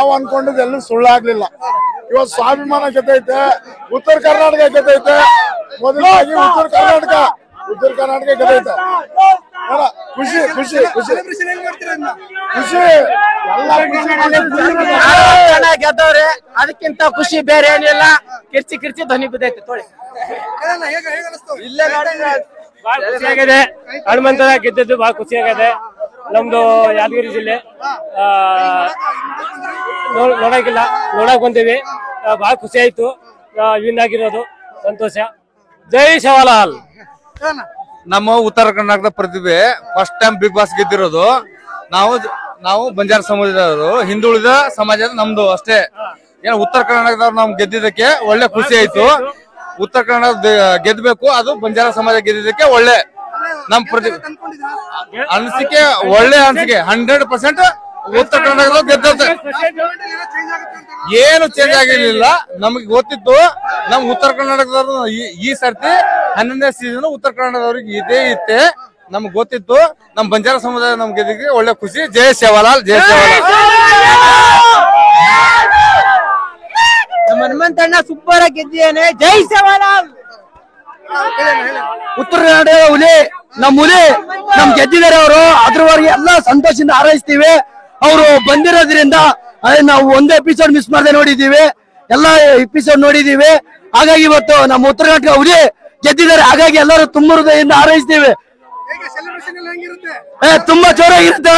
ನಾವು ಅನ್ಕೊಂಡಿದ್ದು ಎಲ್ಲೂ ಸುಳ್ಳಾಗ್ಲಿಲ್ಲ. ಇವತ್ತು ಸ್ವಾಭಿಮಾನ ಗೆದ್ದೈತೆ, ಉತ್ತರ ಕರ್ನಾಟಕ ಗೆದ್ದೈತೆ. ಮೊದಲಾಗಿ ಉತ್ತರ ಕರ್ನಾಟಕ ಗೆದ್ದೈತೆ. ಖುಷಿ ಖುಷಿ ಖುಷಿ ಖುಷಿ ಎಲ್ಲ ಗೆದ್ದವ್ರೆ. ಅದಕ್ಕಿಂತ ಖುಷಿ ಬೇರೆ ಏನಿಲ್ಲ. ಕಿರ್ಚಿ ಧ್ವನಿ ಬಿದ್ದೈತೆ ತೋಳಿ. ಖುಷಿಯಾಗಿದೆ. ಹನುಮಂತನ ಗೆದ್ದದ್ದು ಬಹಳ ಖುಷಿಯಾಗಿದೆ. ನಮ್ದು ಯಾದಗಿರಿ ಜಿಲ್ಲೆ ನೋಡಕ್ ಬಂದೀವಿ. ಬಹಳ ಖುಷಿ ಆಯ್ತು. ವಿನ್ ಆಗಿರೋದು ಸಂತೋಷ. ಜೈ ಶಿವಲಾಲ್. ನಮ್ಮ ಉತ್ತರ ಕರ್ನಾಟಕದ ಪ್ರತಿಭೆ ಫಸ್ಟ್ ಟೈಮ್ ಬಿಗ್ ಬಾಸ್ ಗೆದ್ದಿರೋದು. ನಾವು ಬಂಜಾರ ಸಮಾಜದವರು, ಹಿಂದುಳಿದ ಸಮಾಜದ ನಮ್ದು ಅಷ್ಟೇ. ಏನ ಉತ್ತರ ಕರ್ನಾಟಕದವ್ರು ನಮ್ ಗೆದ್ದಿದ್ದಕ್ಕೆ ಒಳ್ಳೆ ಖುಷಿ ಆಯ್ತು. ಉತ್ತರ ಕರ್ನಾಟಕ ಗೆದ್ಬೇಕು, ಅದು ಬಂಜಾರ ಸಮಾಜ ಗೆದ್ದಿದ್ದಕ್ಕೆ ಒಳ್ಳೆ ನಮ್ ಪ್ರತಿಭೆ ಅನಿಸಿಕೆ, ಒಳ್ಳೆ ಅನಿಸಿಕೆ. 100% ಉತ್ತರ ಕರ್ನಾಟಕದ ಗೆದ್ದ. ಏನು ಚೇಂಜ್ ಆಗಿರ್ಲಿಲ್ಲ. ನಮ್ಗೆ ಗೊತ್ತಿತ್ತು ನಮ್ ಉತ್ತರ ಕರ್ನಾಟಕದವ್ರು ಈ ಸರ್ತಿ 11ನೇ ಸೀಸನ್ ಉತ್ತರ ಕರ್ನಾಟಕದವ್ರಿಗೆ ಇದೇ ಇತ್ತೆ. ನಮ್ಗೆ ಗೊತ್ತಿತ್ತು. ನಮ್ ಬಂಜಾರ ಸಮುದಾಯ ನಮ್ ಗೆದ್ದಿಗೆ ಒಳ್ಳೆ ಖುಷಿ. ಜೈ ಶಿವಲಾಲ್, ಜೈ ಶಿವಲಾಲ್. ನಮ್ಮ ಹನುಮಂತಣ್ಣ ಸೂಪರ್ ಆಗಿ ಗೆದ್ದಿದ್ದೇನೆ. ಜೈ ಶಿವಲಾಲ್. ಉತ್ತರ ಕರ್ನಾಟಕದ ಹುಲಿ, ನಮ್ ಗೆದ್ದಿದ್ದಾರೆ ಅವರು. ಅದ್ರವರೆಗೆ ಎಲ್ಲ ಸಂತೋಷದಿಂದ ಹಾರೈಸ್ತೀವಿ. ಅವರು ಬಂದಿರೋದ್ರಿಂದ ನಾವು ಒಂದೇ ಎಪಿಸೋಡ್ ಮಿಸ್ ಮಾಡದೆ ನೋಡಿದೀವಿ, ಎಲ್ಲಾ ಎಪಿಸೋಡ್ ನೋಡಿದೀವಿ. ಹಾಗಾಗಿ ಇವತ್ತು ನಮ್ಮ ಉತ್ತರ ಕರ್ನಾಟಕ ಹುಲಿ ಗೆದ್ದಿದ್ದಾರೆ. ಹಾಗಾಗಿ ಎಲ್ಲರೂ ತುಂಬ ಹೃದಯದಿಂದ ಹಾರೈಸ್ತೀವಿ. ತುಂಬಾ ಜೋರಾಗಿರುತ್ತೆ.